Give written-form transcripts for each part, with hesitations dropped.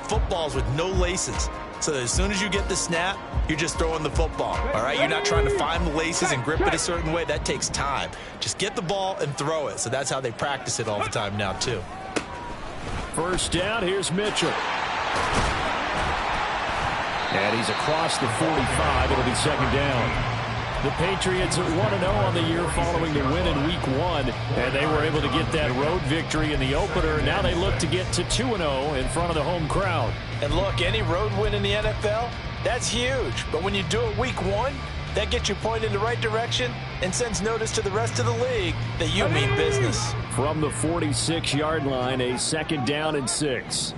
footballs with no laces. So as soon as you get the snap, you're just throwing the football, all right? You're not trying to find the laces and grip it a certain way. That takes time. Just get the ball and throw it. So that's how they practice it all the time now, too. First down, here's Mitchell. And he's across the 45. It'll be second down. The Patriots at 1-0 on the year following the win in Week 1. And they were able to get that road victory in the opener. Now they look to get to 2-0 in front of the home crowd. And look, any road win in the NFL, that's huge. But when you do it Week 1, that gets you pointed in the right direction and sends notice to the rest of the league that you mean business. From the 46-yard line, a second down and 6.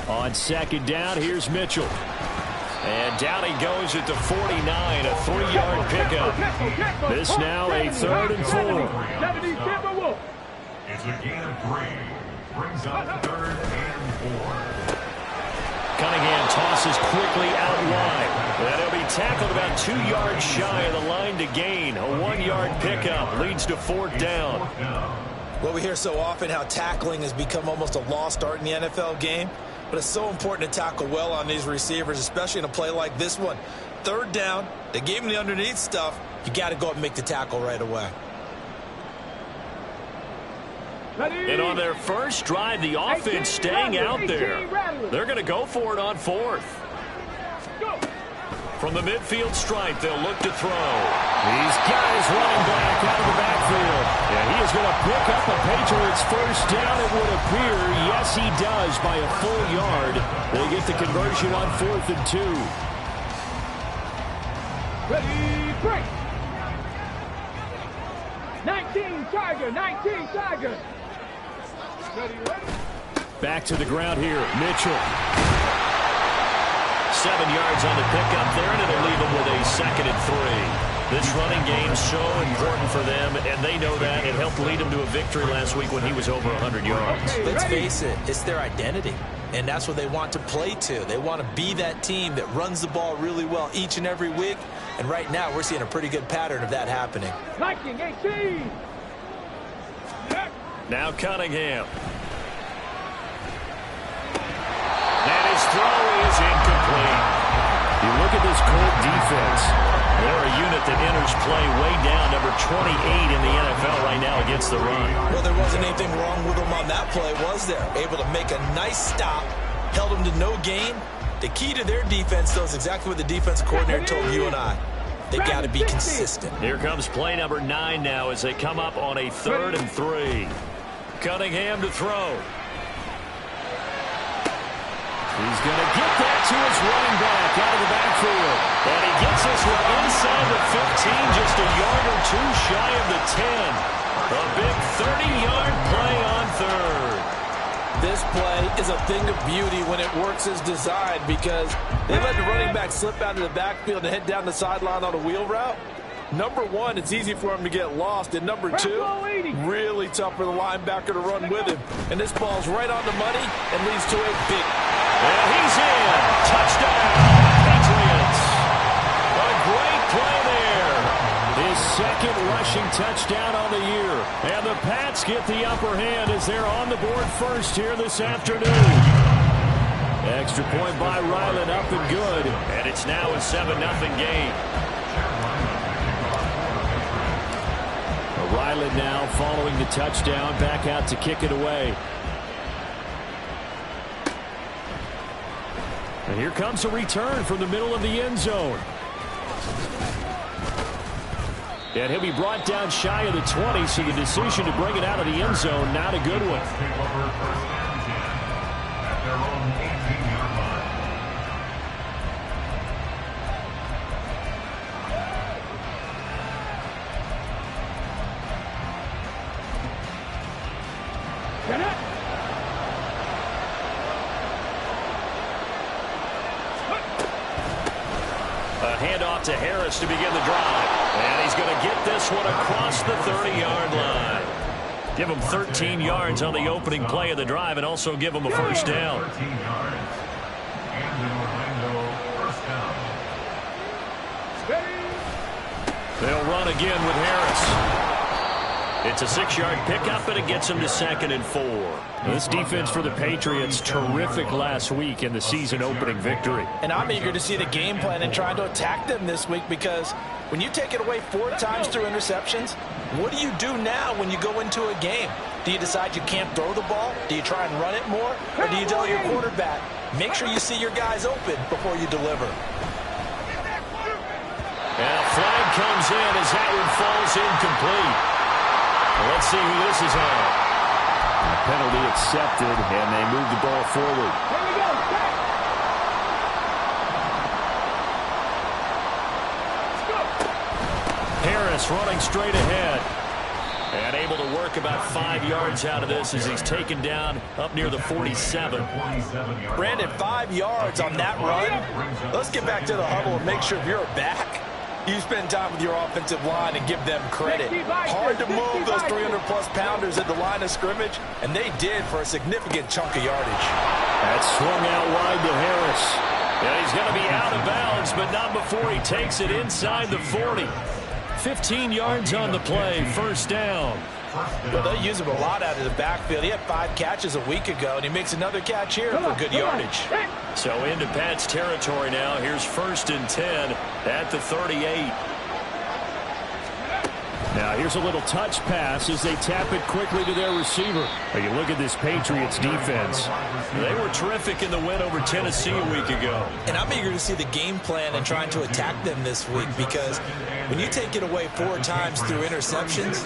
On second down, here's Mitchell. And down he goes at the 49, a 3-yard pickup. This now a 3rd and 4. It's again 3. Brings up 3rd and 4. Cunningham tosses quickly out wide. And he'll be tackled about 2 yards shy of the line to gain. A 1-yard pickup leads to 4th down. Well, we hear so often how tackling has become almost a lost art in the NFL game. But it's so important to tackle well on these receivers, especially in a play like this one. 3rd down, they gave him the underneath stuff. You got to go up and make the tackle right away. And on their first drive, the offense staying out there. They're going to go for it on 4th. From the midfield stripe, they'll look to throw. He's got his running back out of the backfield. And he is going to pick up the Patriots first down, it would appear. Yes, he does by a full yard. They get the conversion on 4th and 2. Ready, break. 19 Tiger, 19 Tiger. Ready, ready. Back to the ground here, Mitchell. 7 yards on the pickup there, and it'll leave them with a 2nd and 3. This running game's so important for them, and they know that. It helped lead them to a victory last week when he was over 100 yards. Let's face it, it's their identity, and that's what they want to play to. They want to be that team that runs the ball really well each and every week, and right now we're seeing a pretty good pattern of that happening. 19-18. Now Cunningham. And his throw is incomplete. You look at this Colt defense. They're a unit that enters play way down, number 28 in the NFL right now against the run. Well, there wasn't anything wrong with them on that play, was there? Able to make a nice stop, held them to no gain. The key to their defense, though, is exactly what the defensive coordinator told you and I. They got to be consistent. Here comes play number 9 now as they come up on a 3rd and 3. Cunningham to throw. He's going to get that to his running back out of the backfield. And he gets this one inside the 15, just a yard or 2 shy of the 10. A big 30-yard play on 3rd. This play is a thing of beauty when it works as designed because they let the running back slip out of the backfield and head down the sideline on a wheel route. Number 1, it's easy for him to get lost. And number 2, really tough for the linebacker to run with him. And this ball's right on the money and leads to a big. And he's in. Touchdown, Patriots. A great play there. His 2nd rushing touchdown on the year. And the Pats get the upper hand as they're on the board first here this afternoon. Extra point by Ryland, up and good. And it's now a 7-0 game. Ryland now following the touchdown, back out to kick it away. And here comes a return from the middle of the end zone. And he'll be brought down shy of the 20, so the decision to bring it out of the end zone, not a good one. A handoff to Harris to begin the drive. And he's going to get this one across the 30-yard line. Give him 13 yards on the opening play of the drive and also give him a first down. 13 yards. And an Orlando first down. They'll run again with Harris. It's a 6-yard pickup, and it gets them to 2nd and 4. This defense for the Patriots, terrific last week in the season-opening victory. And I'm eager to see the game plan and trying to attack them this week, because when you take it away 4 times through interceptions, what do you do now when you go into a game? Do you decide you can't throw the ball? Do you try and run it more? Or do you tell your quarterback, make sure you see your guys open before you deliver? And a flag comes in as that one falls incomplete. Let's see who this is on. A penalty accepted, and they move the ball forward. Here we go. Harris running straight ahead. And able to work about 5 yards out of this as he's taken down up near the 47. Brandon, 5 yards on that run. Let's get back to the huddle and make sure if you're back, you spend time with your offensive line and give them credit. Hard to move those 300-plus pounders at the line of scrimmage, and they did for a significant chunk of yardage. That's swung out wide to Harris. And he's going to be out of bounds, but not before he takes it inside the 40. 15 yards on the play, first down. Well, they use him a lot out of the backfield. He had 5 catches a week ago, and he makes another catch here for good yardage. So into Pat's territory now. Here's 1st and 10 at the 38. Now here's a little touch pass as they tap it quickly to their receiver. You look at this Patriots defense. They were terrific in the win over Tennessee a week ago. And I'm eager to see the game plan and trying to attack them this week, because when you take it away 4 times through interceptions,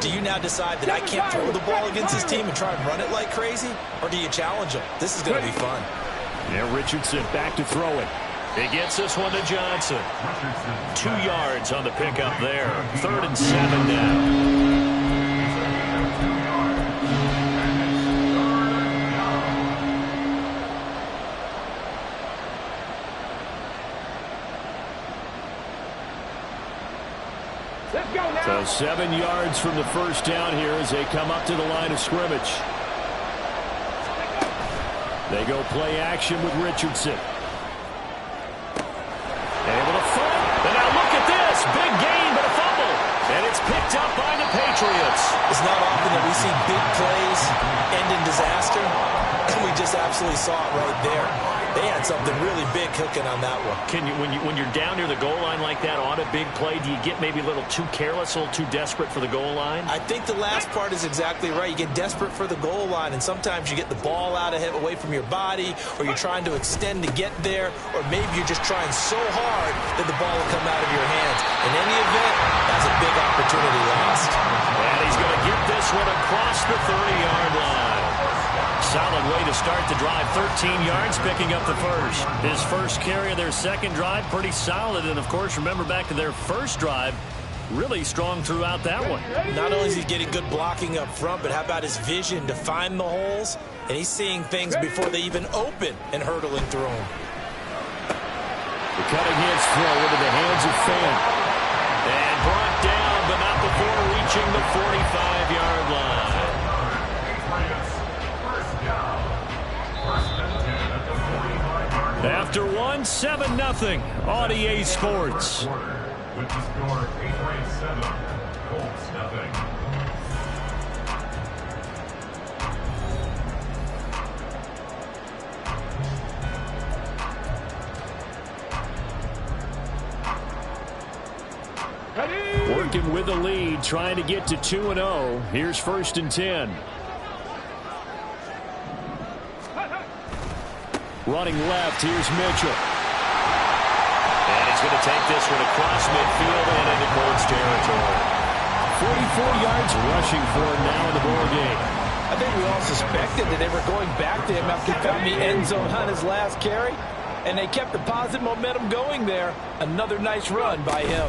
do you now decide that I can't throw the ball against this team and try and run it like crazy? Or do you challenge them? This is going to be fun. Yeah, Richardson back to throw it. He gets this one to Johnson. 2 yards on the pickup there. 3rd and 7 now. So 7 yards from the first down here as they come up to the line of scrimmage. They go play action with Richardson. Able to fumble. And now look at this. Big gain, but a fumble. And it's picked up by the Patriots. It's not often that we see big plays end in disaster. And we just absolutely saw it right there. They had something really big cooking on that one. Can you, when you're down near the goal line like that on a big play, do you get maybe a little too careless, a little too desperate for the goal line? I think the last part is exactly right. You get desperate for the goal line, and sometimes you get the ball out ahead, away from your body, or you're trying to extend to get there, or maybe you're just trying so hard that the ball will come out of your hands. In any event, that's a big opportunity lost. And he's going to get this one across the 30-yard line. Solid way to start the drive. 13 yards, picking up the first. His first carry of their second drive, pretty solid. And, of course, remember back to their first drive, really strong throughout that one. Not only is he getting good blocking up front, but how about his vision to find the holes? And he's seeing things before they even open and hurdling through them. The cutting edge throw into the hands of Fant. And brought down, but not before reaching the 45-yard line. After 1, 7-0 on EA Sports. With the score 8-7, Colts nothing. Working with the lead, trying to get to 2-0. Here's 1st and 10. Running left, here's Mitchell. And he's going to take this one across midfield and into Colts territory. 44 yards rushing for him now in the ball game. I think we all suspected that they were going back to him after he found the end zone on his last carry, and they kept the positive momentum going there. Another nice run by him.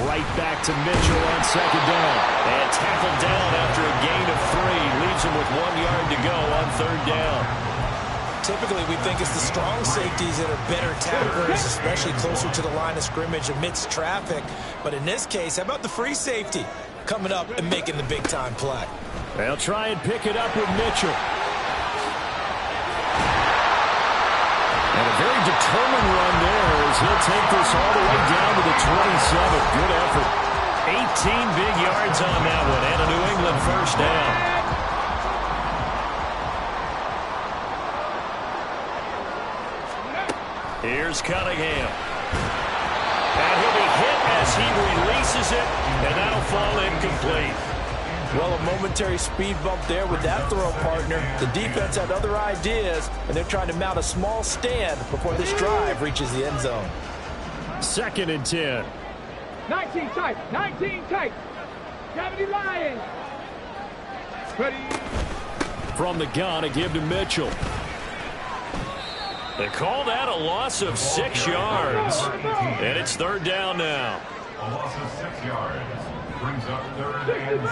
Right back to Mitchell on 2nd down. And tackled down after a gain of 3. Leaves him with 1 yard to go on 3rd down. Typically, we think it's the strong safeties that are better tacklers, especially closer to the line of scrimmage amidst traffic. But in this case, how about the free safety coming up and making the big-time play? They'll try and pick it up with Mitchell. And a very determined run there as he'll take this all the way down to the 27. Good effort. 18 big yards on that one, and a New England first down. Here's Cunningham. And he'll be hit as he releases it, and that'll fall incomplete. Well, a momentary speed bump there with that throw, partner. The defense had other ideas, and they're trying to mount a small stand before this drive reaches the end zone. 2nd and 10. 19 tight. 19 tight. Gravity Lions. Ready. From the gun, a give to Mitchell. They call that a loss of 6 yards. And it's 3rd down now. A loss of 6 yards. Brings up 3rd and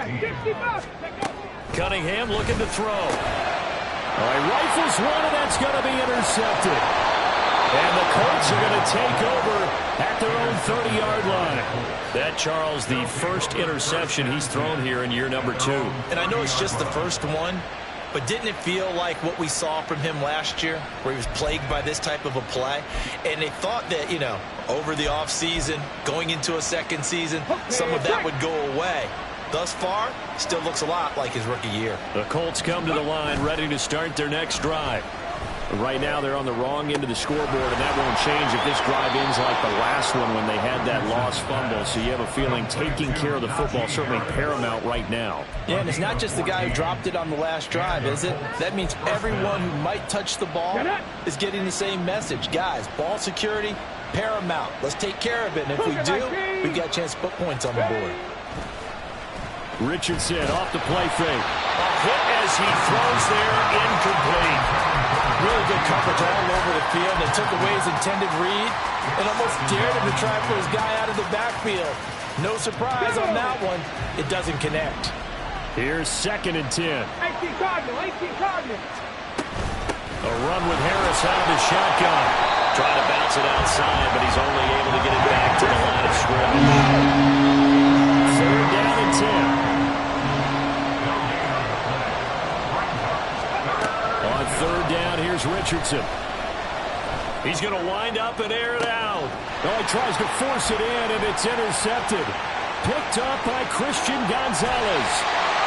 16. Cunningham looking to throw. All right, rifles one, and that's going to be intercepted. And the Colts are going to take over at their own 30-yard line. That, Charles, the first interception he's thrown here in year number 2. And I know it's just the first one, but didn't it feel like what we saw from him last year, where he was plagued by this type of a play? And they thought that, you know, over the offseason, going into a second season, some of that would go away. Thus far, still looks a lot like his rookie year. The Colts come to the line ready to start their next drive. Right now, they're on the wrong end of the scoreboard, and that won't change if this drive ends like the last one when they had that lost fumble. So you have a feeling taking care of the football certainly paramount right now. Yeah, and it's not just the guy who dropped it on the last drive, is it? That means everyone who might touch the ball is getting the same message. Guys, ball security, paramount. Let's take care of it, and if we do, we've got a chance to put points on the board. Richardson off the play fake. A hit as he throws there, incomplete. Really good coverage all over the field. They took away his intended read and almost dared him to try and put his guy out of the backfield. No surprise on that one. It doesn't connect. Here's 2nd and 10. 18 Cardinal. 18 Cardinal. A run with Harris out of the shotgun. Trying to bounce it outside, but he's only able to get it back to the line of scrimmage. 3rd down and 10. On 3rd down, here's Richardson. He's going to wind up and air it out. Oh, he tries to force it in, and it's intercepted. Picked up by Christian Gonzalez.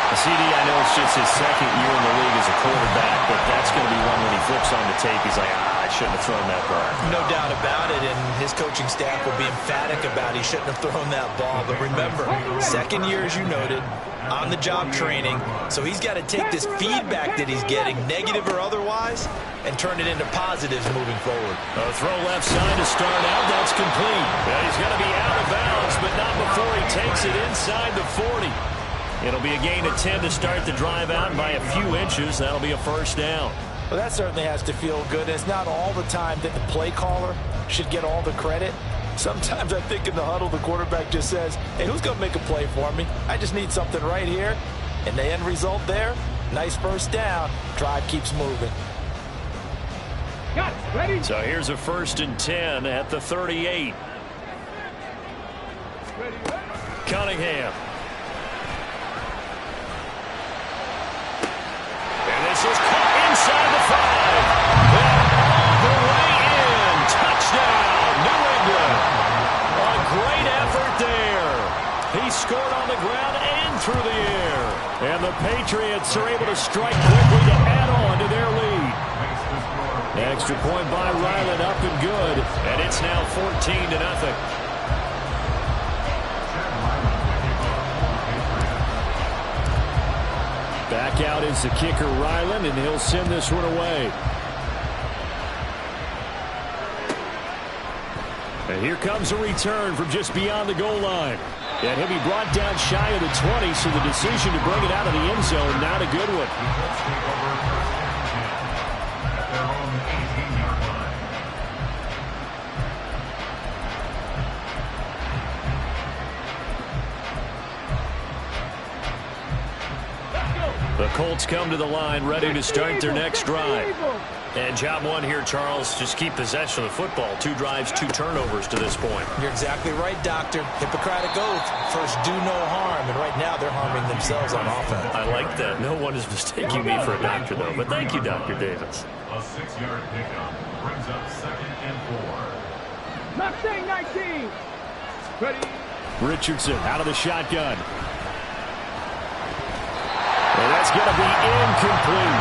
CD, I know it's just his 2nd year in the league as a quarterback, but that's going to be one when he flips on the tape. He's like, I shouldn't have thrown that ball. No doubt about it, and his coaching staff will be emphatic about he shouldn't have thrown that ball. But remember, 2nd year, as you noted, on-the-job training, so he's got to take this feedback that he's getting, negative or otherwise, and turn it into positives moving forward. A throw left side to start out. That's complete. Yeah, he's going to be out of bounds, but not before he takes it inside the 40. It'll be a gain of 10 to start the drive out, and by a few inches, that'll be a first down. Well, that certainly has to feel good. It's not all the time that the play caller should get all the credit. Sometimes I think in the huddle, the quarterback just says, hey, who's going to make a play for me? I just need something right here. And the end result there, nice first down. Drive keeps moving. Got it. Ready. So here's a 1st and 10 at the 38. Ready. Cunningham. And this is caught inside the 5. And all the way in. Touchdown, New England. A great effort there. He scored on the ground and through the air. And the Patriots are able to strike quickly to add on to their lead. Extra point by Ryland, up and good. And it's now 14-0. Back out is the kicker, Ryland, and he'll send this one away. And here comes a return from just beyond the goal line. And he'll be brought down shy of the 20, so the decision to bring it out of the end zone, not a good one. The Colts come to the line ready to start their next drive. And job one here, Charles, just keep possession of the football. 2 drives, 2 turnovers to this point. You're exactly right, Doctor. Hippocratic oath. First, do no harm. And right now, they're harming themselves on offense. I like that. No one is mistaking me for a doctor, though. But thank you, Dr. Davis. A 6-yard pickup brings up 2nd and 4. Mustang 19. Ready. Richardson out of the shotgun. And that's going to be incomplete.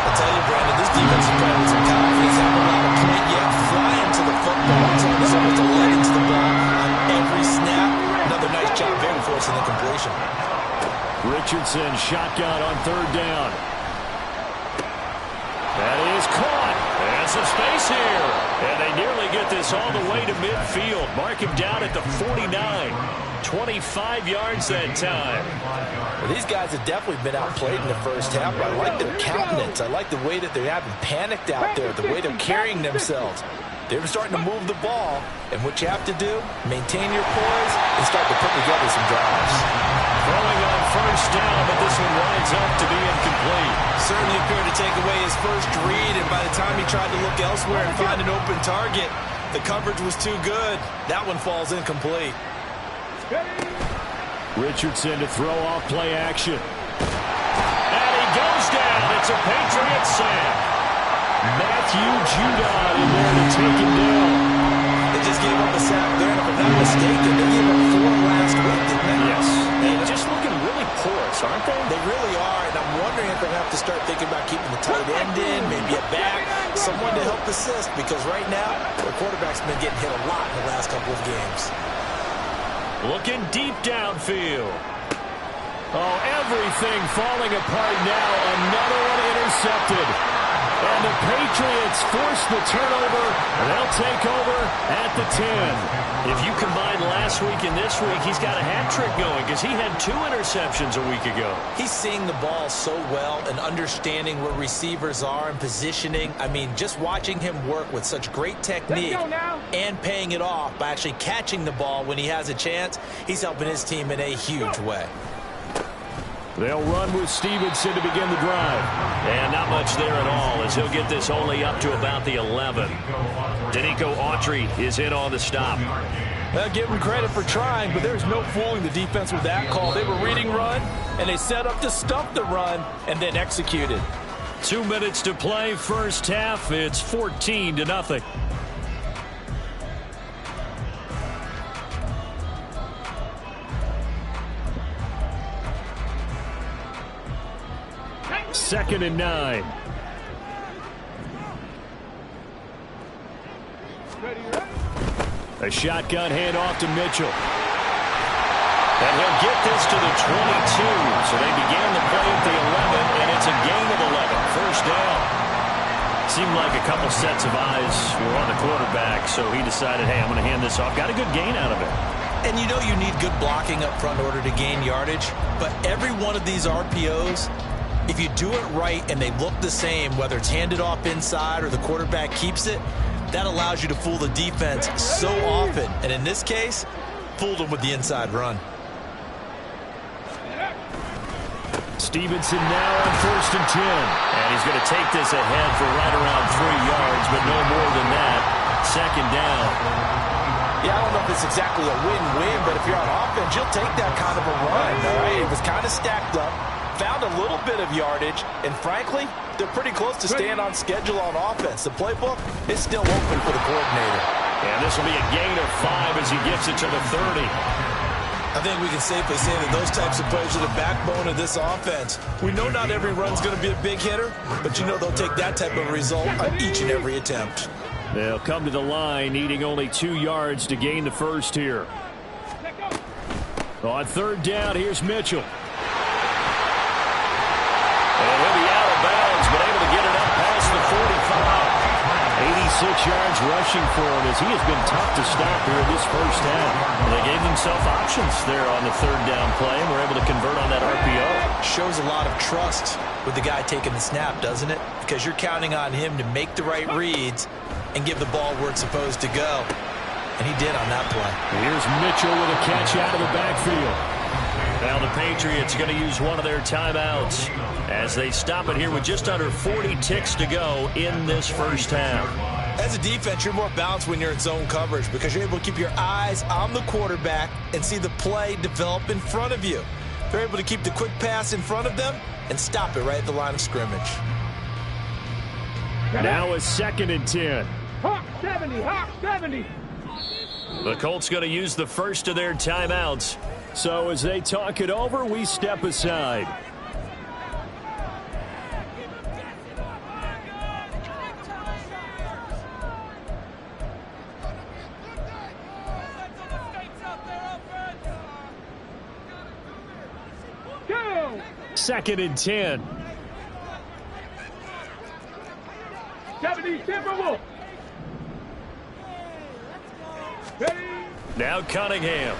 I'll tell you, Brandon, this defense is playing with some confidence. Haven't allowed a point yet. Flying to the football. It's almost to let into the ball on every snap. Another nice job there forcing the completion. Richardson shotgun on third down. That is caught. And some space here. And they nearly get this all the way to midfield. Mark him down at the 49. 25 yards that time. Well, these guys have definitely been outplayed in the first half, but I like their countenance. I like the way that they haven't panicked out there, the way they're carrying themselves. They're starting to move the ball, and what you have to do, maintain your poise and start to put together some drives. Throwing on first down, but this one winds up to be incomplete. Certainly appeared to take away his first read, and by the time he tried to look elsewhere and find an open target, the coverage was too good. That one falls incomplete. Richardson to throw off play action. And he goes down. It's a Patriot sack. Matthew Judon in there to take him down. They just gave up a sack there, and if I'm not mistaken, they gave up 4 last week, didn't they? Yes. They're just looking really porous, aren't they? They really are, and I'm wondering if they'll have to start thinking about keeping the tight end in, maybe a back, someone to help assist, because right now, their quarterback's been getting hit a lot in the last couple of games. Looking deep downfield. Oh, everything falling apart now. Another one intercepted. And the Patriots force the turnover, and they'll take over at the 10. If you combine last week and this week, he's got a hat trick going because he had 2 interceptions a week ago. He's seeing the ball so well and understanding where receivers are and positioning. I mean, just watching him work with such great technique and paying it off by actually catching the ball when he has a chance, he's helping his team in a huge way. They'll run with Stevenson to begin the drive. And not much there at all as he'll get this only up to about the 11. Denico Autry is in on the stop. Well, give him credit for trying, but there's no fooling the defense with that call. They were reading run, and they set up to stop the run and then executed. 2 minutes to play first half. It's 14-0. Second and 9. A shotgun handoff to Mitchell. And he'll get this to the 22. So they began the play at the 11, and it's a gain of 11. First down. Seemed like a couple sets of eyes were on the quarterback, so he decided, hey, I'm going to hand this off. Got a good gain out of it. And you know you need good blocking up front in order to gain yardage, but every one of these RPOs, if you do it right and they look the same, whether it's handed off inside or the quarterback keeps it, that allows you to fool the defense so often. And in this case, fooled them with the inside run. Stevenson now on first and 10. And he's going to take this ahead for right around 3 yards, but no more than that. Second down. Yeah, I don't know if it's exactly a win-win, but if you're on offense, you'll take that kind of a run, all right? It was kind of stacked up. Found a little bit of yardage, and frankly, they're pretty close to staying on schedule on offense. The playbook is still open for the coordinator. And this will be a gain of 5 as he gets it to the 30. I think we can safely say that those types of plays are the backbone of this offense. We know not every run's going to be a big hitter, but you know they'll take that type of result on each and every attempt. They'll come to the line, needing only 2 yards to gain the first here. On third down, here's Mitchell. And he'll be out of bounds, but able to get it up past the 45. 86 yards rushing for him as he has been tough to stop here this first half. And they gave themselves options there on the third down play and were able to convert on that RPO. Shows a lot of trust with the guy taking the snap, doesn't it? Because you're counting on him to make the right reads and give the ball where it's supposed to go. And he did on that play. Here's Mitchell with a catch out of the backfield. Now the Patriots are going to use one of their timeouts as they stop it here with just under 40 ticks to go in this first half. As a defense, you're more balanced when you're in zone coverage because you're able to keep your eyes on the quarterback and see the play develop in front of you. They're able to keep the quick pass in front of them and stop it right at the line of scrimmage. Now a second and 10. Hawk 70, Hawk 70. The Colts going to use the first of their timeouts. So as they talk it over, we step aside. Second and 10. 70, Timberwolf. Now Cunningham.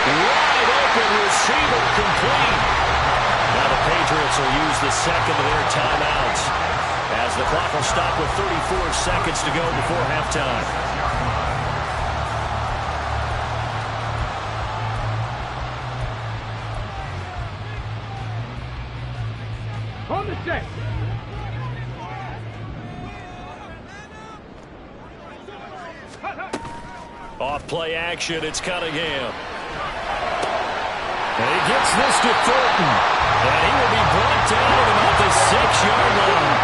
Wide open receiver complete. Now the Patriots will use the second of their timeouts as the clock will stop with 34 seconds to go before halftime. On the set. Off play action, it's Cunningham. And he gets this to Thornton. And he will be brought down at about the 6-yard line.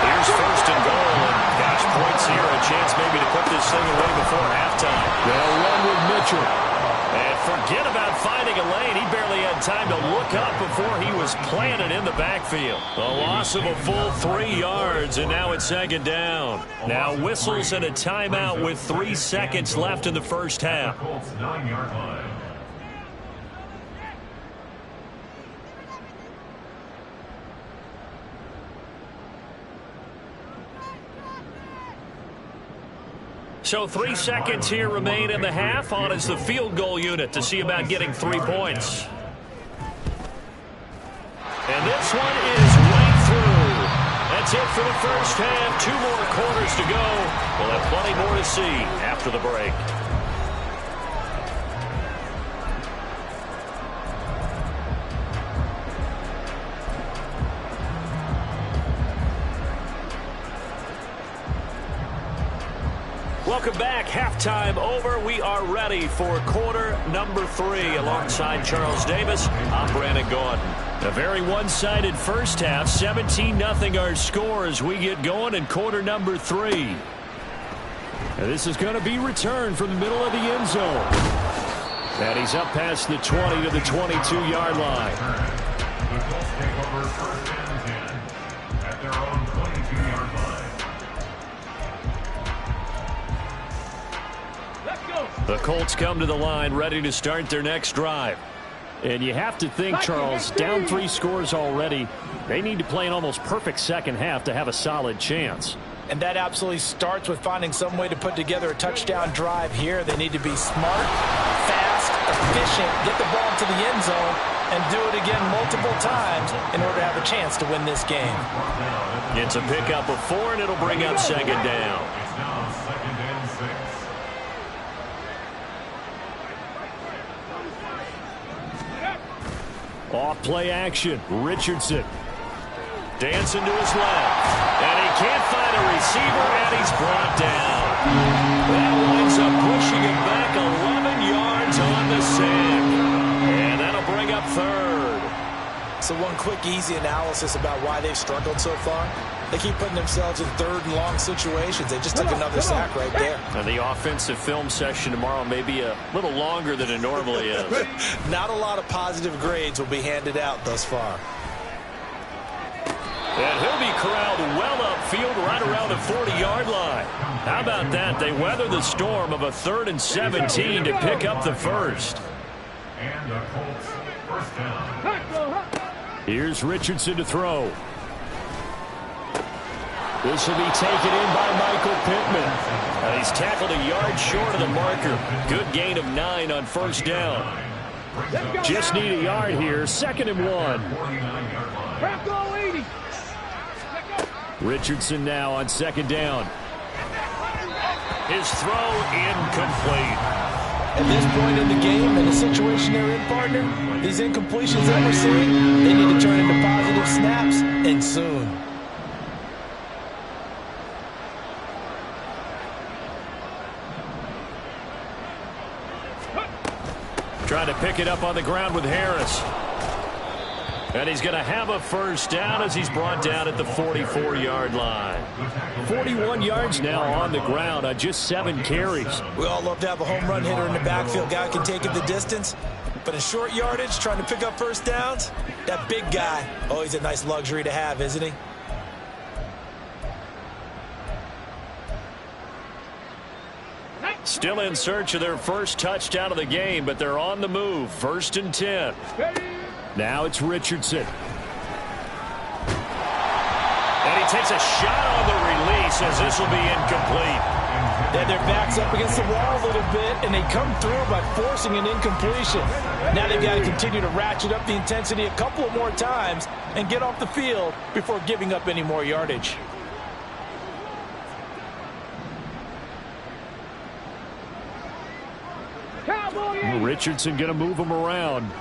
Here's first and goal. And gosh, points here, a chance maybe to put this thing away before halftime. They'll run with Mitchell. And forget about finding a lane. He barely had time to look up before he was planted in the backfield. A loss of a full 3 yards, and now it's second down. Now whistles and a timeout with 3 seconds left in the first half. Colts 9-yard line. So 3 seconds here remain in the half. On is the field goal unit to see about getting 3 points. And this one is right through. That's it for the first half. 2 more quarters to go. We'll have plenty more to see after the break. Welcome back. Halftime over. We are ready for quarter number 3. Alongside Charles Davis, I'm Brandon Gordon. A very one-sided first half. 17-0 our score as we get going in quarter number 3. And this is going to be returned from the middle of the end zone. And he's up past the 20 to the 22-yard line. The Colts take over first and 10 at their own 22-yard line. The Colts come to the line ready to start their next drive. And you have to think, Charles, down 3 scores already. They need to play an almost perfect second half to have a solid chance. And that absolutely starts with finding some way to put together a touchdown drive here. They need to be smart, fast, efficient, get the ball to the end zone, and do it again multiple times in order to have a chance to win this game. It's a pickup of 4, and it'll bring up second down. It's now second and 6. Off play action. Richardson. Dancing to his left. And he can't find a receiver, and he's brought down. That winds up pushing him back 11 yards on the sack. And that'll bring up third. So one quick, easy analysis about why they've struggled so far. They keep putting themselves in third and long situations. They just took another sack right there. And the offensive film session tomorrow may be a little longer than it normally is. Not a lot of positive grades will be handed out thus far. And he'll be corralled well upfield right around the 40-yard line. How about that? They weather the storm of a 3rd and 17 to pick up the first. And the Colts first down. Here's Richardson to throw. This will be taken in by Michael Pittman. And he's tackled a yard short of the marker. Good gain of 9 on first down. Just need a yard here. 2nd and 1. Richardson now on 2nd down. His throw incomplete. At this point in the game, in the situation they're in, partner, these incompletions that we're seeing, they need to turn into positive snaps, and soon. Trying to pick it up on the ground with Harris. And he's going to have a first down as he's brought down at the 44-yard line. 41 yards now on the ground on just 7 carries. We all love to have a home run hitter in the backfield. Guy can take it the distance. But in short yardage, trying to pick up first downs, that big guy, oh, he's a nice luxury to have, isn't he? Still in search of their first touchdown of the game, but they're on the move. 1st and 10. Now it's Richardson. And he takes a shot on the release as this will be incomplete. Then their backs up against the wall a little bit, and they come through by forcing an incompletion. Now they've got to continue to ratchet up the intensity a couple of more times and get off the field before giving up any more yardage. Richardson going to move him around.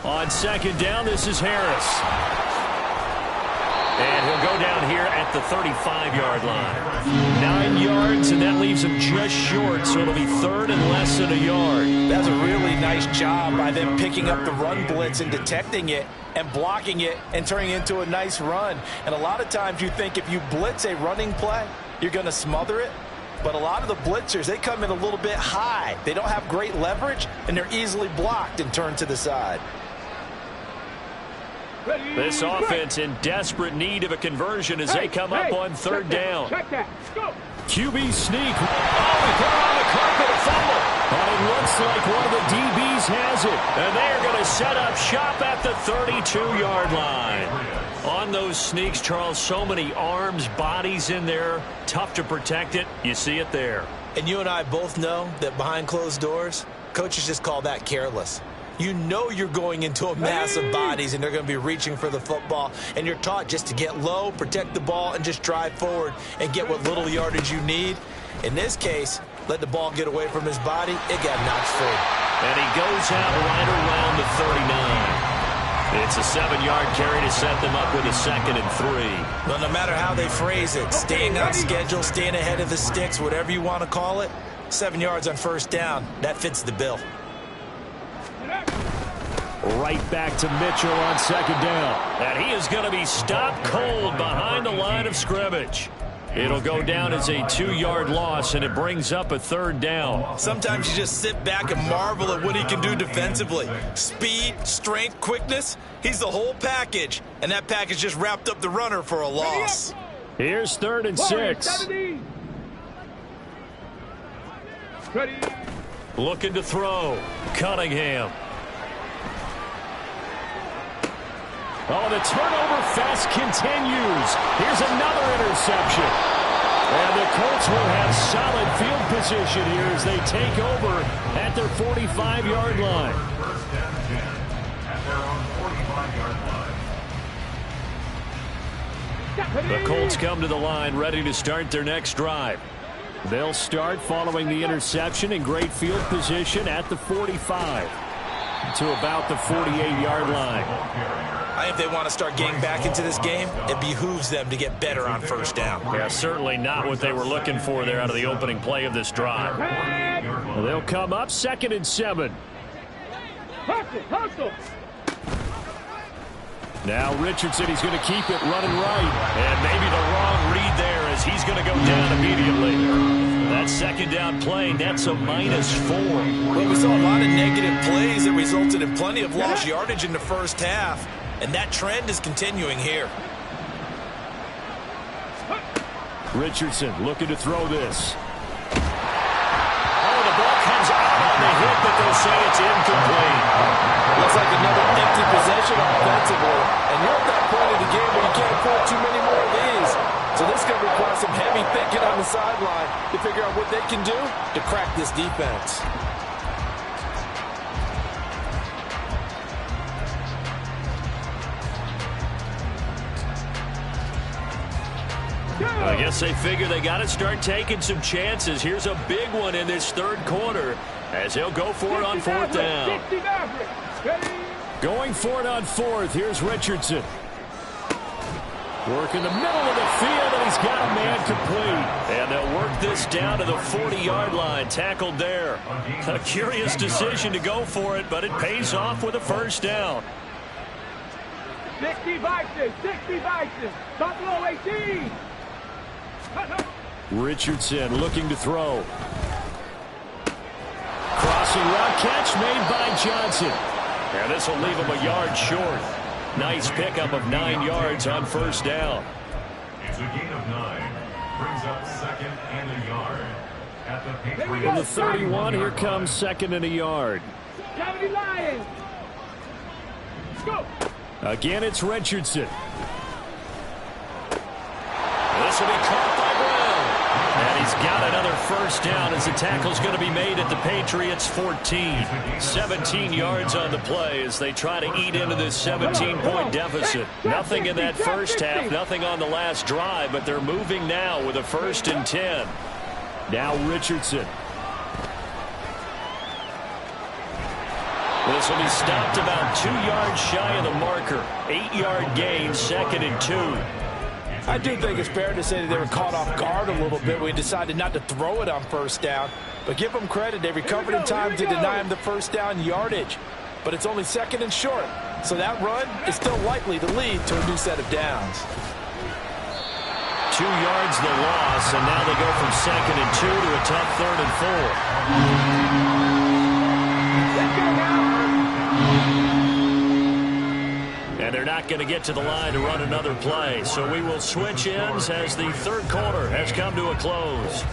On 2nd down, this is Harris. And he'll go down here at the 35-yard line. 9 yards, and that leaves him just short, so it'll be 3rd and less than a yard. That's a really nice job by them picking up the run blitz and detecting it and blocking it and turning it into a nice run. And a lot of times you think if you blitz a running play, you're going to smother it. But a lot of the blitzers, they come in a little bit high. They don't have great leverage, and they're easily blocked and turned to the side. This offense in desperate need of a conversion as they come up on 3rd down. QB sneak. Oh, he put it on the carpet, a fumble. But it looks like one of the DBs has it. And they're going to set up shop at the 32-yard line. On those sneaks, Charles, so many arms, bodies in there. Tough to protect it. You see it there. And you and I both know that behind closed doors, coaches just call that careless. You know you're going into a mass of bodies, and they're going to be reaching for the football, and you're taught just to get low, protect the ball, and just drive forward and get what little yardage you need. In this case, let the ball get away from his body. It got knocked free. And he goes out right around the 39. It's a 7-yard carry to set them up with a 2nd and 3. Well, no matter how they phrase it, staying on schedule, staying ahead of the sticks, whatever you want to call it, 7 yards on 1st down, that fits the bill. Right back to Mitchell on 2nd down. And he is going to be stopped cold behind the line of scrimmage. It'll go down as a 2-yard loss, and it brings up a 3rd down. Sometimes you just sit back and marvel at what he can do defensively. Speed, strength, quickness, he's the whole package. And that package just wrapped up the runner for a loss. Here's 3rd and 6. Looking to throw. Cunningham. Oh, the turnover fest continues. Here's another interception. And the Colts will have solid field position here as they take over at their 45-yard line. 1st and 10 at their own 45-yard line. The Colts come to the line ready to start their next drive. They'll start following the interception in great field position at the 45 to about the 48-yard line. If they want to start getting back into this game, it behooves them to get better on 1st down. Yeah, certainly not what they were looking for there out of the opening play of this drive. Well, they'll come up 2nd and 7. Now Richardson, he's going to keep it running right. And maybe the wrong read there as he's going to go down immediately. That 2nd down play, that's a -4. Well, we saw a lot of negative plays that resulted in plenty of lost yardage in the 1st half. And that trend is continuing here. Richardson looking to throw this. Oh, the ball comes out on the hit, but they'll say it's incomplete. Looks like another empty possession offensively. And you're at that point of the game where you can't afford too many more of these. So this is going to require some heavy thinking on the sideline to figure out what they can do to crack this defense. I guess they figure they got to start taking some chances. Here's a big one in this 3rd quarter as he'll go for it on 4th down. Going for it on 4th. Here's Richardson. Work in the middle of the field, and he's got a man complete. And they'll work this down to the 40-yard line. Tackled there. A curious decision to go for it, but it pays off with a first down. 60 Vikings, 60 Vikings. Buffalo 18. Richardson looking to throw. Crossing route catch made by Johnson. And this will leave him a yard short. Nice pickup of 9 yards on first down. It's a gain of 9. Brings up second and a yard. At the Patriots. From the 31, here comes second and a yard. 70 Lions. Go. Again, it's Richardson. This will be caught by Brown. And he's got another first down as the tackle's going to be made at the Patriots' 14. 17 yards on the play as they try to eat into this 17-point deficit. Nothing in that first half, nothing on the last drive, but they're moving now with a 1st and 10. Now Richardson. This will be stopped about 2 yards shy of the marker. 8-yard gain, 2nd and 2. I do think it's fair to say that they were caught off guard a little bit. We decided not to throw it on first down. But give them credit. They recovered in time to deny him the first down yardage. But it's only 2nd and short. So that run is still likely to lead to a new set of downs. 2 yards the loss, and now they go from 2nd and 2 to a tough 3rd and 4. And they're not going to get to the line to run another play. So we will switch ends as the 3rd quarter has come to a close.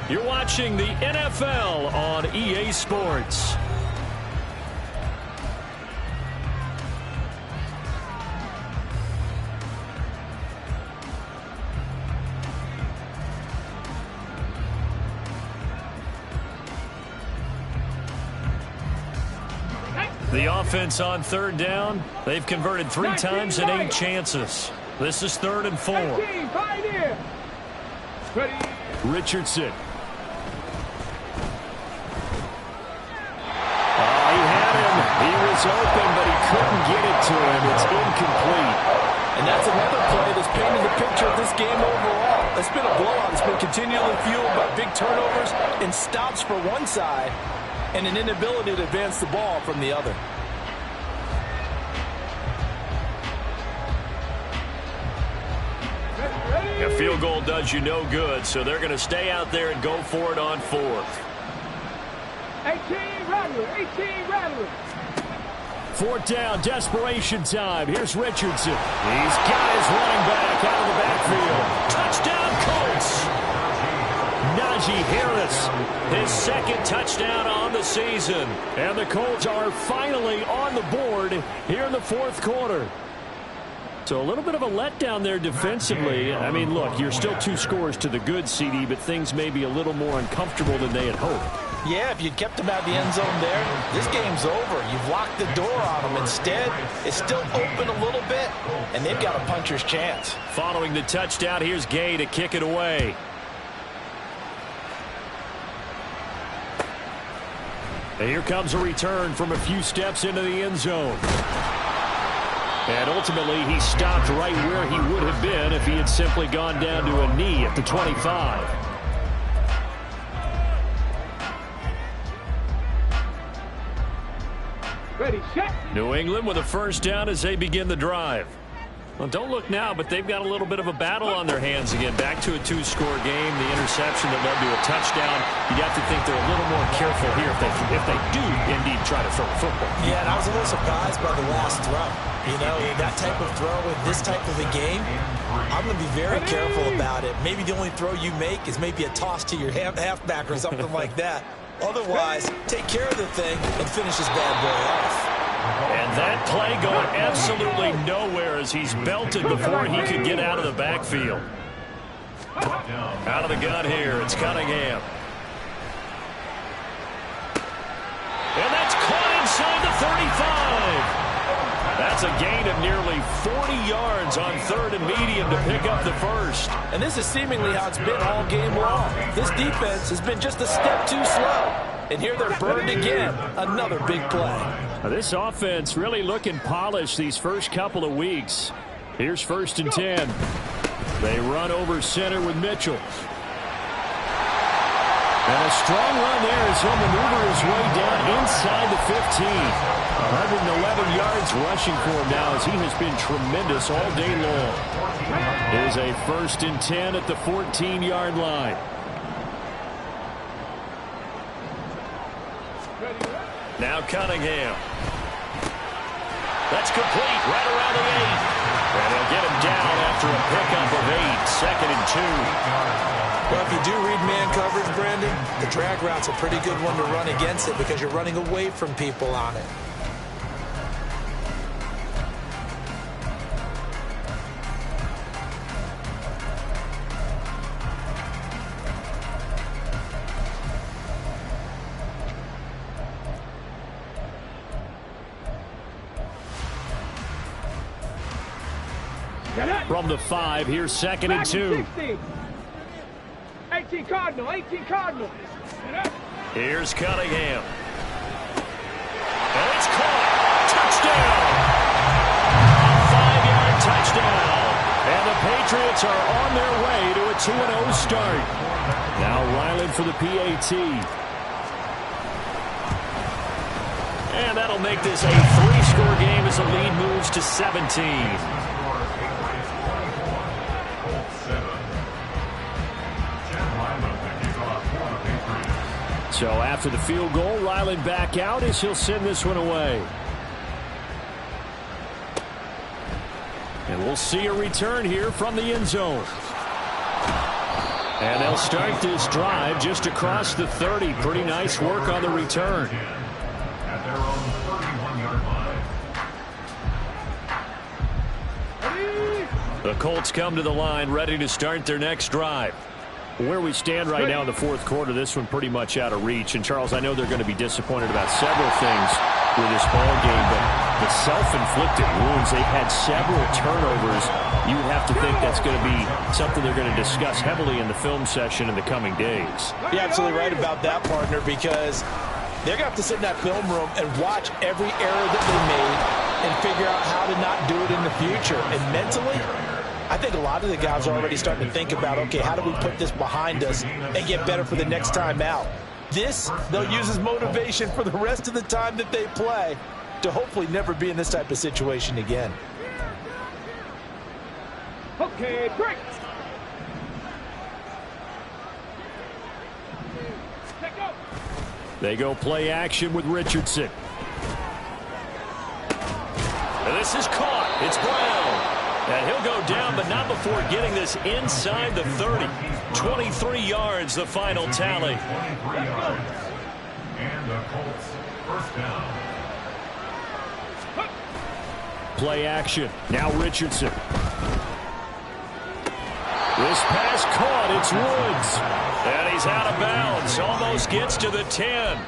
You're watching the NFL on EA Sports. The offense on 3rd down. They've converted 3 times and 8 chances. This is 3rd and 4. Richardson. He had him. He was open, but he couldn't get it to him. It's incomplete. And that's another play that's painted the picture of this game overall. It's been a blowout. It's been continually fueled by big turnovers and stops for one side, and an inability to advance the ball from the other. A field goal does you no good, so they're going to stay out there and go for it on 4th. 18 Rattler. 4th down, desperation time. Here's Richardson. He's got his running back out of the backfield. Touchdown, Colts. Najee Harris, his 2nd touchdown on the season. And the Colts are finally on the board here in the 4th quarter. So a little bit of a letdown there defensively. I mean, look, you're still 2 scores to the good, CD, but things may be a little more uncomfortable than they had hoped. Yeah, if you'd kept them out of the end zone there, this game's over. You've locked the door on them. Instead, it's still open a little bit, and they've got a puncher's chance. Following the touchdown, here's Gay to kick it away. And here comes a return from a few steps into the end zone. And ultimately, he stopped right where he would have been if he had simply gone down to a knee at the 25. Ready, set. New England with a first down as they begin the drive. Well, don't look now, but they've got a little bit of a battle on their hands again. Back to a 2-score game. The interception that led to a touchdown. You'd have to think they're a little more careful here if they do indeed try to throw a football. Yeah, and I was a little surprised by the last throw. You know, that type of throw in this type of a game, I'm going to be very careful about it. Maybe the only throw you make is maybe a toss to your halfback or something like that. Otherwise, take care of the thing and finish this bad boy off. And that play going absolutely nowhere as he's belted before he could get out of the backfield. Out of the gun here, it's Cunningham. And that's caught inside the 35. That's a gain of nearly 40 yards on 3rd and medium to pick up the first. And this is seemingly how it's been all game long. This defense has been just a step too slow. And here they're burned again. Another big play. Now this offense really looking polished these first couple of weeks. Here's 1st and 10. They run over center with Mitchell. And a strong run there as he'll maneuver his way down inside the 15. 111 yards rushing for him now as he has been tremendous all day long. Here's a 1st and 10 at the 14-yard line. Now Cunningham. That's complete right around the 8. And they'll get him down after a pickup of 8. 2nd and 2. Well, if you do read man coverage, Brandon, the drag route's a pretty good one to run against it because you're running away from people on it. From the 5, here's 2nd and 2. 18 Cardinal, 18 Cardinal. Here's Cunningham. And it's caught. Touchdown. A 5-yard touchdown. And the Patriots are on their way to a 2-0 start. Now Ryland for the PAT. And that'll make this a 3-score game as the lead moves to 17. So after the field goal, Ryland back out as he'll send this one away. And we'll see a return here from the end zone. And they'll start this drive just across the 30. Pretty nice work on the return. At their own 31-yard line. The Colts come to the line ready to start their next drive. Where we stand right now in the 4th quarter, this one pretty much out of reach. And, Charles, I know they're going to be disappointed about several things with this ball game, but the self-inflicted wounds, they've had several turnovers. You would have to think that's going to be something they're going to discuss heavily in the film session in the coming days. You're absolutely right about that, partner, because they're going to have to sit in that film room and watch every error that they made and figure out how to not do it in the future. And mentally, I think a lot of the guys are already starting to think about, okay, how do we put this behind us and get better for the next time out? This, they'll use as motivation for the rest of the time that they play to hopefully never be in this type of situation again. Okay, break. They go play action with Richardson. And this is caught. It's Brown. And he'll go down, but not before getting this inside the 30. 23 yards, the final tally. 23 yards. And the Colts first down. Play action. Now Richardson. This pass caught. It's Woods. And he's out of bounds. Almost gets to the 10.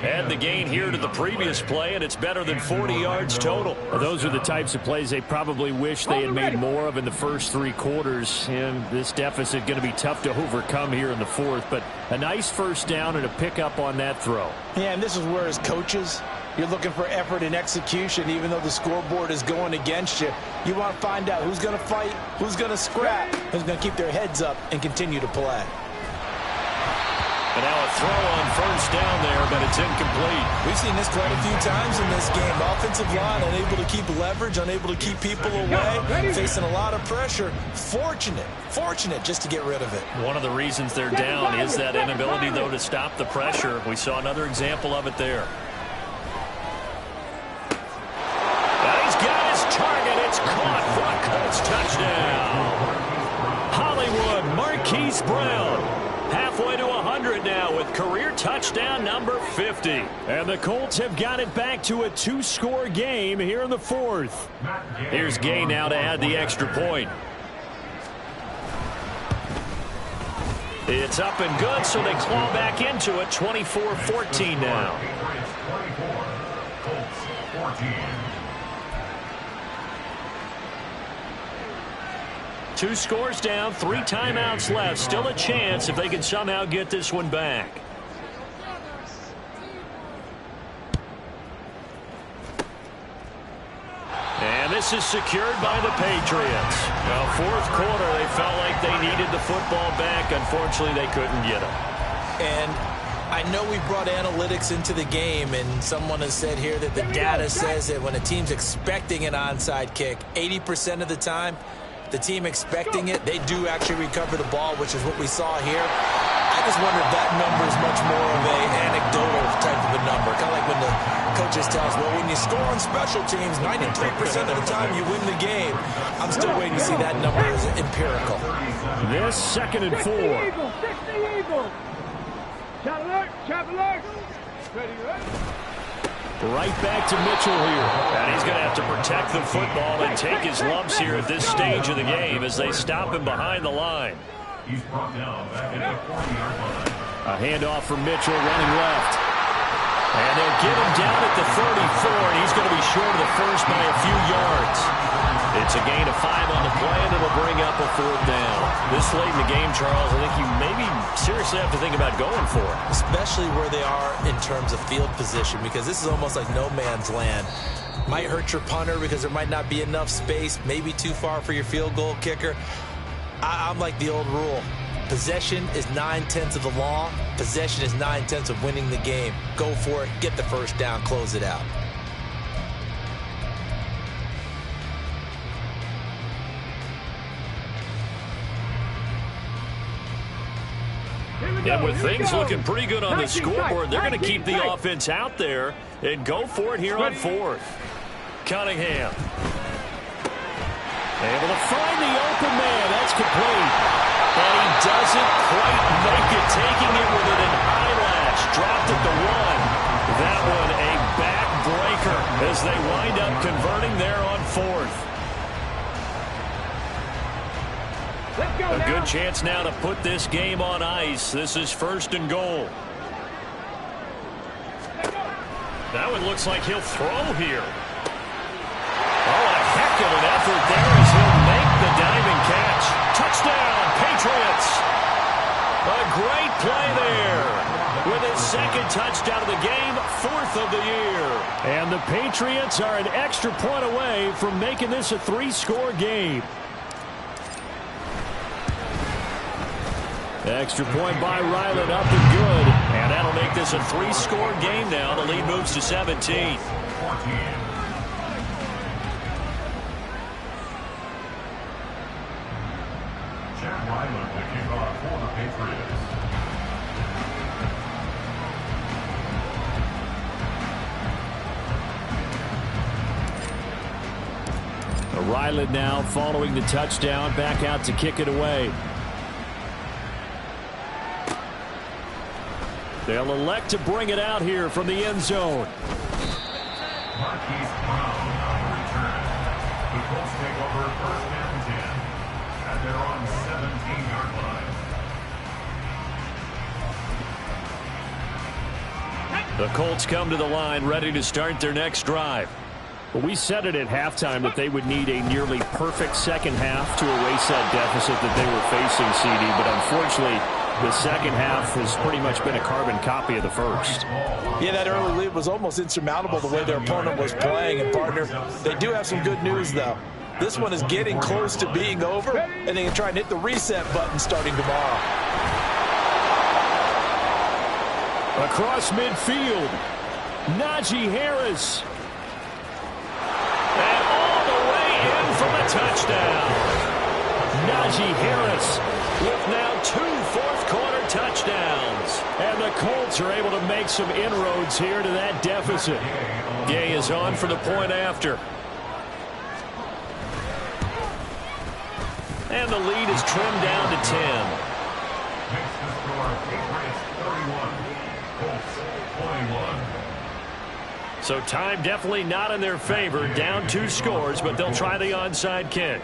Add the gain here to the previous play, and it's better than 40 yards total. Well, those are the types of plays they probably wish they had made more of in the first 3 quarters. And this deficit going to be tough to overcome here in the 4th. But a nice first down and a pickup on that throw. Yeah, and this is where as coaches, you're looking for effort and execution, even though the scoreboard is going against you. You want to find out who's going to fight, who's going to scrap, who's going to keep their heads up and continue to play. And now a throw on first down there, but it's incomplete. We've seen this quite a few times in this game. Offensive line unable to keep leverage, unable to keep people away, facing a lot of pressure. Fortunate just to get rid of it. One of the reasons they're down is that inability, though, to stop the pressure. We saw another example of it there. And he's got his target. It's caught for a Colts touchdown. Hollywood, Marquise Brown. Halfway to 100 now with career touchdown number 50. And the Colts have got it back to a 2-score game here in the 4th. Here's Gay now to add the extra point. It's up and good, so they claw back into it. 24-14 now. 24, Colts 14. 2 scores down, 3 timeouts left. Still a chance if they can somehow get this one back. And this is secured by the Patriots. Now, fourth quarter, they felt like they needed the football back. Unfortunately, they couldn't get it. And I know we brought analytics into the game, and someone has said here that the data says that when a team's expecting an onside kick, 80% of the time, the team expecting it, they do actually recover the ball, which is what we saw here. I just wonder if that number is much more of an anecdotal type of a number. Kind of like when the coaches tell us, well, when you score on special teams, 93% of the time you win the game. I'm still waiting to see that number as empirical. This 2nd and 4. Trap alert. Ready, ready. Right back to Mitchell here. And he's going to have to protect the football and take his lumps here at this stage of the game as they stop him behind the line. He's brought down back at the 40-yard line. A handoff from Mitchell running left. And they'll get him down at the 34, and he's going to be short of the first by a few yards. It's a gain of 5 on the play, and it'll bring up a 4th down. This late in the game, Charles, I think you maybe seriously have to think about going for it. Especially where they are in terms of field position, because this is almost like no man's land. Might hurt your punter because there might not be enough space, maybe too far for your field goal kicker. I'm like the old rule. Possession is 9/10 of the law. Possession is 9/10 of winning the game. Go for it. Get the first down. Close it out. And with things looking pretty good on the scoreboard, they're going to keep the offense out there and go for it here on 4th. Cunningham. Able to find the open man. That's complete. And he doesn't quite make it, taking it with an eyelash. Dropped at the 1. That one a backbreaker as they wind up converting there on 4th. A good chance now to put this game on ice. This is 1st and goal. That one looks like he'll throw here. Oh, a heck of an effort there as he'll make the diving catch. Touchdown, Patriots. A great play there. With his 2nd touchdown of the game, 4th of the year. And the Patriots are an extra point away from making this a 3-score game. Extra point by Ryland, up and good. And that'll make this a 3-score game now. The lead moves to 17. 14. Chad Ryland to kick off for the Patriots. Ryland now following the touchdown, back out to kick it away. They'll elect to bring it out here from the end zone. Marquise Brown on the return. The Colts take over 1st and 10 at their own 17-yard line. The Colts come to the line ready to start their next drive. Well, we said it at halftime that they would need a nearly perfect second half to erase that deficit that they were facing, CD, but unfortunately the second half has pretty much been a carbon copy of the first. Yeah, that early lead was almost insurmountable the way their opponent was playing. And, partner, they do have some good news, though. This one is getting close to being over, and they can try and hit the reset button starting tomorrow. Across midfield, Najee Harris. And all the way in for the touchdown. Najee Harris with now 2 fourth-quarter touchdowns. And the Colts are able to make some inroads here to that deficit. Gay is on for the point after. And the lead is trimmed down to 10. Makes the score Patriots 31, Colts 21. So time definitely not in their favor. Down 2 scores, but they'll try the onside kick.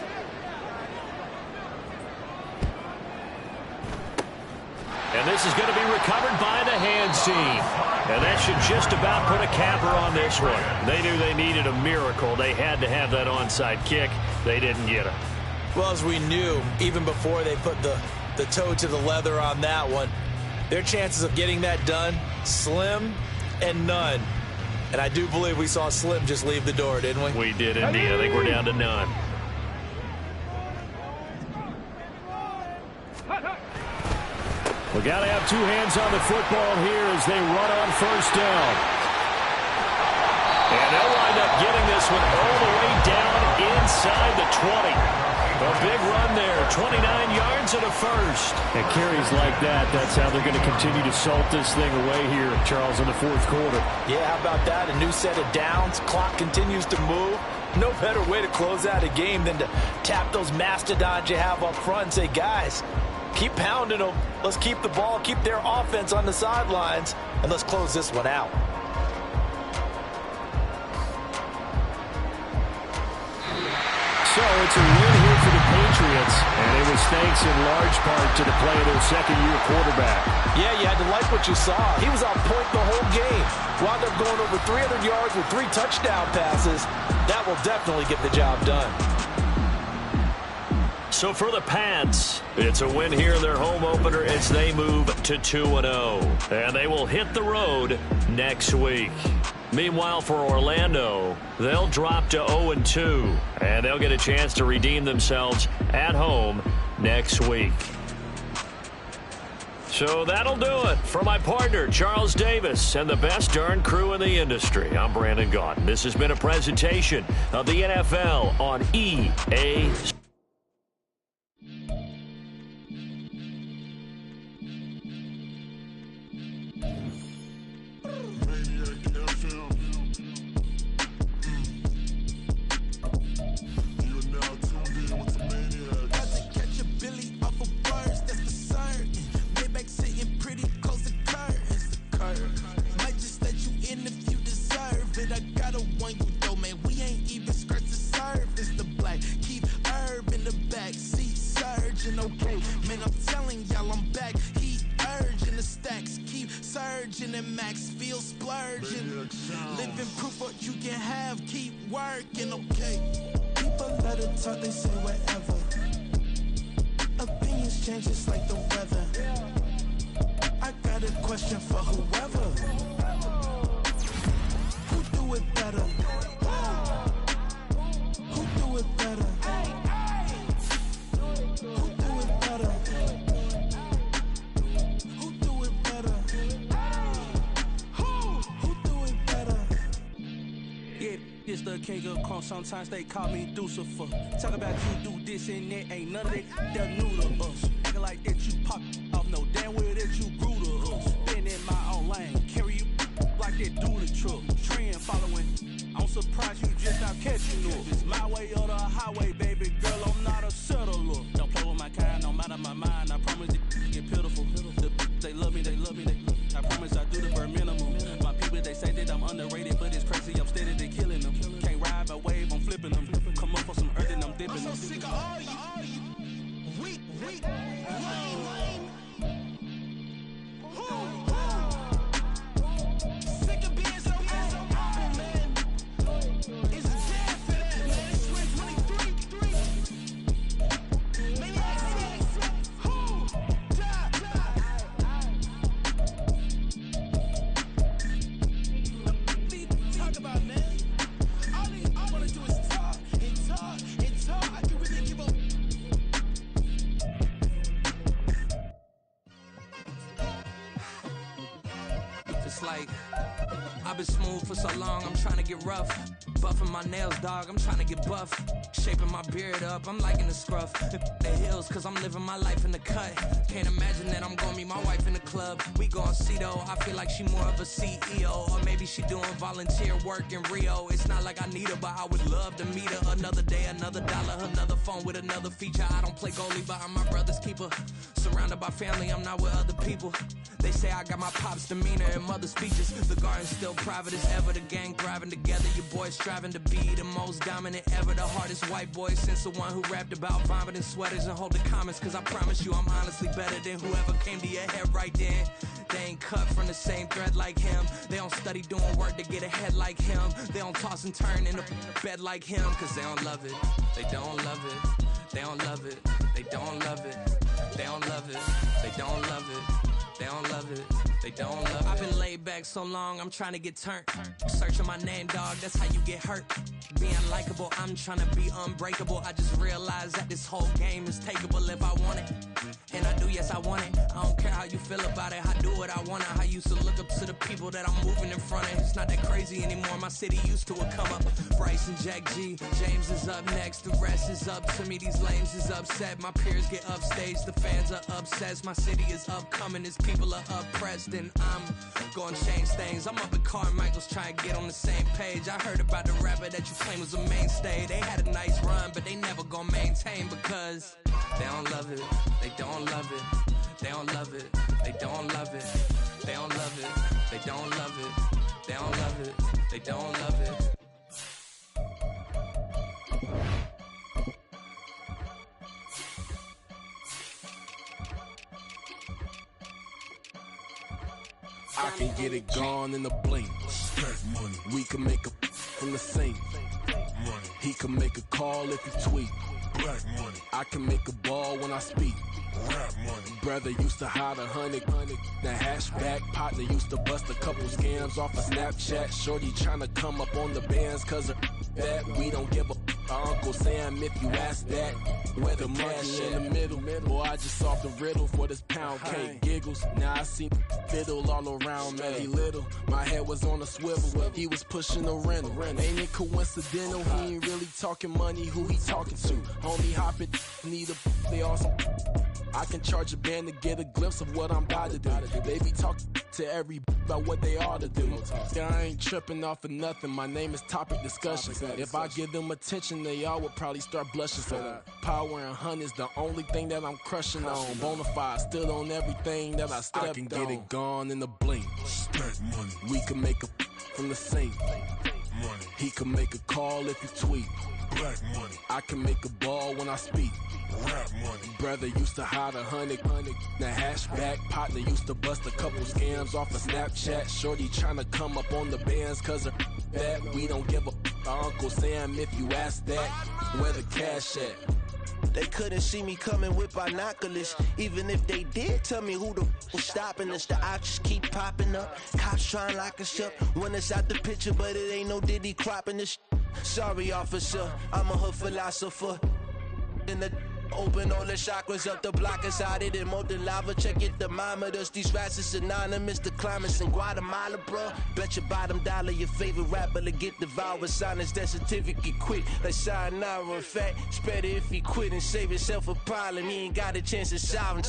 And this is going to be recovered by the hands team. And that should just about put a capper on this one. They knew they needed a miracle. They had to have that onside kick. They didn't get it. Well, as we knew, even before they put the toe to the leather on that one, their chances of getting that done, slim and none. And I do believe we saw Slim just leave the door, didn't we? We did indeed. I think we're down to none. We got to have two hands on the football here as they run on first down. And they'll wind up getting this one all the way down inside the 20. A big run there, 29 yards and a first. And carries like that, that's how they're going to continue to salt this thing away here, Charles, in the fourth quarter. Yeah, how about that? A new set of downs. Clock continues to move. No better way to close out a game than to tap those mastodons you have up front and say, guys, keep pounding them. Let's keep the ball, keep their offense on the sidelines, and let's close this one out. So it's a win here for the Patriots, and it was thanks in large part to the play of their second-year quarterback. Yeah, you had to like what you saw. He was on point the whole game. Wound up going over 300 yards with 3 touchdown passes. That will definitely get the job done. So for the Pats, it's a win here in their home opener as they move to 2-0. And they will hit the road next week. Meanwhile, for Orlando, they'll drop to 0-2, and they'll get a chance to redeem themselves at home next week. So that'll do it. For my partner, Charles Davis, and the best darn crew in the industry, I'm Brandon Gaudin. This has been a presentation of the NFL on EA Sports. Sometimes they call me Deucifer. Talk about you do this and that, ain't none of that, they're new to us. Acting like that you pop off, no damn well that you grew to us. Been in my own lane, carry you like that dually truck. Trend following, I'm surprised you just not catching up. It's my way or the highway, baby girl, I'm not a settler. Don't play with my kind, no matter my mind, I promise it get pitiful. They love me, I promise I do the bare minimum. My people, they say that I'm underrated, but it's crazy, I'm steady, they killing them. Can't ride my wave, I'm flipping them. Come up for some earth and I'm dipping them. I'm so sick of all you weak, lame. Sick of being so humble, man. It's a jam for that, man. It's 2023. Maniacs, who? Talk about, man. All I want to do is talk. I can really give up. It's like I've been smooth for so long, I'm trying to get rough. Buffing my nails, dog, I'm trying to get buff. Shaping my beard up, I'm liking the scruff. The hills, cause I'm living my life in the cut. Can't imagine that I'm gonna meet my wife in the club. We gon' see though, I feel like she more of a CEO. Or maybe she doing volunteer work in Rio. It's not like I need her, but I would love to meet her. Another day, another dollar, another phone with another feature. I don't play goalie, but I'm my brother's keeper. Surrounded by family, I'm not with other people. They say I got my pop's demeanor and mother's speeches. The garden's still private as ever, the gang thriving together. Your boys striving to be the most dominant ever. The hardest white boy since the one who rapped about vomiting sweaters and holding comments. Cause I promise you I'm honestly better than whoever came to your head right then. They ain't cut from the same thread like him. They don't study doing work to get ahead like him. They don't toss and turn in the bed like him. Cause they don't love it, they don't love it. They don't love it, they don't love it. They don't love it, they don't love it. They don't love it, they don't love it. I've been laid back so long, I'm trying to get turned. Searching my name, dog, that's how you get hurt. Being likable, I'm trying to be unbreakable. I just realized that this whole game is takeable if I want it. And I do, yes, I want it. I don't care how you feel about it. I do what I want. I used to look up to the people that I'm moving in front of. It's not that crazy anymore. My city used to it come up. Bryce and Jack G. James is up next. The rest is up to me. These lames is upset. My peers get upstaged. The fans are obsessed. My city is upcoming. His people are oppressed. And I'm gonna change things. I'm up at Carmichael's trying to get on the same page. I heard about the rapper that you claim was a mainstay. They had a nice run, but they never gonna maintain because they don't love it. They don't love it. They don't love it. They don't love it. They don't love it. They don't love it. They don't love it. They don't love it. I can get it gone in a blink. Stack money. We can make a from the sink. Money. He can make a call if he tweet. Black money. I can make a ball when I speak. Rap money. Brother used to hide 100. The hashback partner used to bust a couple scams off of Snapchat. Shorty tryna come up on the bands cause of that. We don't give a Uncle Sam if you ask that. Where the money in the middle. Boy, I just solved the riddle for this pound cake. Giggles, now I see fiddle all around me. He little, my head was on a swivel. He was pushing the rental. Ain't it coincidental? He ain't really talking money. Who he talking to? Homie hopping, need a they awesome. I can charge a band to get a glimpse of what I'm about to do. They be talking to every about what they ought to do. Yeah, I ain't tripping off of nothing. My name is Topic Discussion. If I give them attention, they all would probably start blushing. So power and hunt is the only thing that I'm crushing on. Bonafide stood on everything that I stepped on. I can get it gone in a blink. Stack money. We can make a from the sink. Money. He can make a call if he tweet. Black money. I can make a ball when I speak. Rap money. Brother used to hide 100. The hashback partner used to bust a couple scams off of Snapchat. Shorty tryna come up on the bands cause of that. We don't give a Uncle Sam if you ask that. Where the cash at? They couldn't see me coming with binoculars. Even if they did tell me who the was stopping us, the options keep popping up. Cops trying to lock us up when it's out the picture, but it ain't no Diddy cropping this. Sorry, officer, I'm a hood philosopher. In the open all the chakras up, the block is out it and molten lava. Check it, thermometers. These rats is synonymous to climates in Guatemala, bro. Bet your bottom dollar your favorite rapper to get devoured. Sign his death certificate quick. Like sayonara. In fact, it's better if he quit and save himself a problem. He ain't got a chance to solve him.